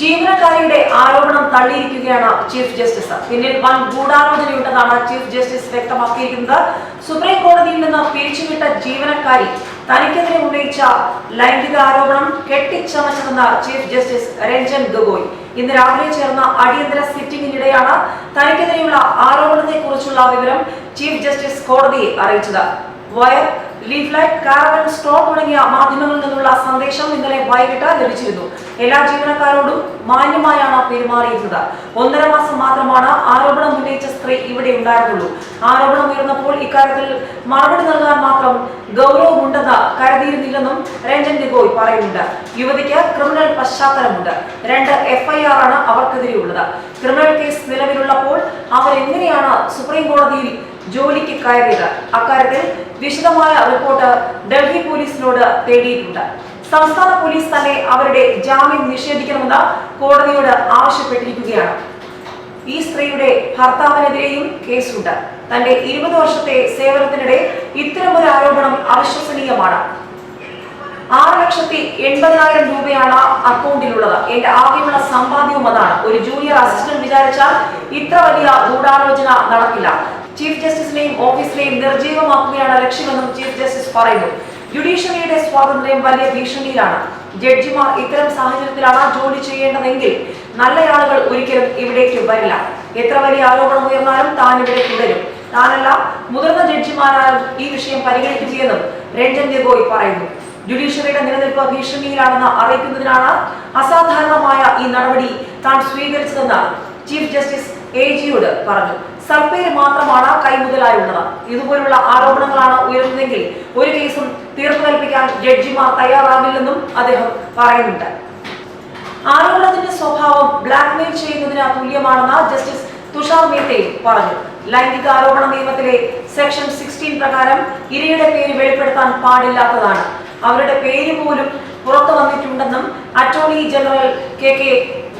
ജീവനക്കാരിയുടെ ആരോപണം തള്ളിയിരിക്കുകയാണ് chief justice. പിന്നിൽ വൻ ഗൂഢാലോചനയുണ്ടെന്നാണ് ചീഫ് ജസ്റ്റിസ് വ്യക്തമാക്കിയിരിക്കുന്നത്. സുപ്രീം കോടതിയിൽ നിന്ന് പിരിച്ചുവിട്ട ജീവനക്കാരി തനിക്കെതിരെ ഉന്നയിച്ച ലൈംഗിക ആരോപണം കെട്ടിച്ചമച്ചതെന്ന് ചീഫ് ജസ്റ്റിസ് രഞ്ജൻ ഗൊഗോയ് ഇന്ന് രാവിലെ ചേർന്ന അടിയന്തര സിറ്റിംഗിനിടെയാണ് തനിക്കെതിരെയുള്ള ആരോപണത്തെക്കുറിച്ചുള്ള വിവരം ചീഫ് ജസ്റ്റിസ് കോടതിയെ അറിയിച്ചത്. വയർ, ലീഫ്ലെറ്റ്, കാരവൻ, സ്ട്രോ തുടങ്ങിയ മാധ്യമങ്ങളിൽ നിന്നുള്ള സന്ദേശം ഇന്നലെ വൈകിട്ട് ലഭിച്ചിരുന്നു. എല്ലാ ജീവനക്കാരോടും മാന്യമായാണ് പെരുമാറിയിരുന്നത്. 1.5 മാസം മാത്രമാണ് ആരോപണം ഉന്നയിച്ച സ്ത്രീ ഇവിടെ ഉണ്ടായിരുന്നുള്ളൂ. ആരോപണം ഉയർന്നപ്പോൾ ഇക്കാര്യത്തിൽ മറുപടി നൽകാൻ മാത്രം ഗൗരവമുണ്ടെന്ന് കരുതിയിരുന്നില്ലെന്നും രഞ്ജൻ ഗൊഗോയ് പറയുന്നുണ്ട്. യുവതിക്ക് ക്രിമിനൽ പശ്ചാത്തലമുണ്ട്. 2 FIR ആണ് അവർക്കെതിരെയുള്ളത്. ക്രിമിനൽ കേസ് നിലവിലുള്ളപ്പോൾ അവരെങ്ങനെയാണ് സുപ്രീം കോടതിയിൽ ജോലിക്ക് കയറിയത്? അക്കാര്യത്തിൽ വിശദമായ റിപ്പോർട്ട് ഡൽഹി പോലീസിനോട് തേടിയിട്ടുണ്ട്. സംസ്ഥാന പോലീസ് തന്നെ അവരുടെ ജാമ്യം നിഷേധിക്കണമെന്ന് കോടതിയോട് ആവശ്യപ്പെട്ടിരിക്കുകയാണ്. ഈ സ്ത്രീയുടെ ഭർത്താവിനെതിരെയും കേസുണ്ട്. തന്റെ 20 വർഷത്തെ സേവനത്തിനിടെ ഇത്തരമൊരു ആരോപണം അവിശ്വസനീയമാണ്. 6,80,000 രൂപയാണ് അക്കൗണ്ടിലുള്ളത്. എന്റെ ആകെയുള്ള സമ്പാദ്യവും അതാണ്. ഒരു ജൂനിയർ അസിസ്റ്റന്റ് വിചാരിച്ചാൽ ഇത്ര വലിയ ഗൂഢാലോചന നടക്കില്ല. ചീഫ് ജസ്റ്റിസിനെയും ഓഫീസിനെയും നിർജ്ജീവമാക്കുകയാണ് ലക്ഷ്യമെന്നും ചീഫ് ജസ്റ്റിസ് പറയുന്നു. ജുഡീഷ്യറിയുടെ സ്വാതന്ത്ര്യം വലിയ ഭീഷണിയിലാണ്. ജഡ്ജിമാർ ഇത്തരം സാഹചര്യത്തിലാണ് ജോലി ചെയ്യേണ്ടതെങ്കിൽ നല്ലയാളുകൾ ഒരിക്കലും ഇവിടേക്ക് വരില്ല. എത്ര വലിയ ആരോപണം ഉയർന്നാലും താൻ ഇവിടെ തുടരും. താനല്ല, മുതിർന്ന ജഡ്ജിമാരാലും ഈ വിഷയം പരിഗണിക്കുകയെന്നും രഞ്ജൻ ഗൊഗോയ് പറയുന്നു. ജുഡീഷ്യറിയുടെ നിലനിൽപ്പ് ഭീഷണിയിലാണെന്ന് അറിയിക്കുന്നതിനാണ് അസാധാരണമായ ഈ നടപടി താൻ സ്വീകരിച്ചതെന്ന് ചീഫ് ജസ്റ്റിസ് AGയോട് പറഞ്ഞു. സൽപ്പേര് മാത്രമാണ് കൈമുതലായുള്ളത്. ഇതുപോലുള്ള ആരോപണങ്ങളാണ് ഉയർന്നതെങ്കിൽ ഒരു കേസും തീർപ്പ് കൽപ്പിക്കാൻ ജഡ്ജിമാർ തയ്യാറാകില്ലെന്നും അദ്ദേഹം പറയുന്നുണ്ട്. ആരോപണത്തിന്റെ സ്വഭാവം ബ്ലാക്ക്മെയിൽ ചെയ്യുന്നതിന് തുല്യമാണെന്ന് ജസ്റ്റിസ് തുഷാർ മേത്തയും പറഞ്ഞു. ലൈംഗിക ആരോപണ നിയമത്തിലെ സെക്ഷൻ 16 പ്രകാരം ഇരയുടെ പേര് വെളിപ്പെടുത്താൻ പാടില്ലാത്തതാണ്. അവരുടെ പേര് പോലും പുറത്തു വന്നിട്ടുണ്ടെന്നും അറ്റോർണി ജനറൽ KK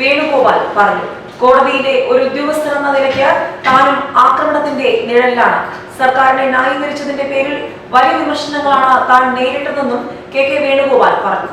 വേണുഗോപാൽ പറഞ്ഞു. കോടതിയിലെ ഒരു ഉദ്യോഗസ്ഥനെന്ന നിലയ്ക്ക് താനും ആക്രമണത്തിന്റെ നിഴലിലാണ്. സർക്കാരിനെ ന്യായീകരിച്ചതിന്റെ പേരിൽ വലിയ വിമർശനങ്ങളാണ് താൻ നേരിട്ടതെന്നും KK വേണുഗോപാൽ പറഞ്ഞു.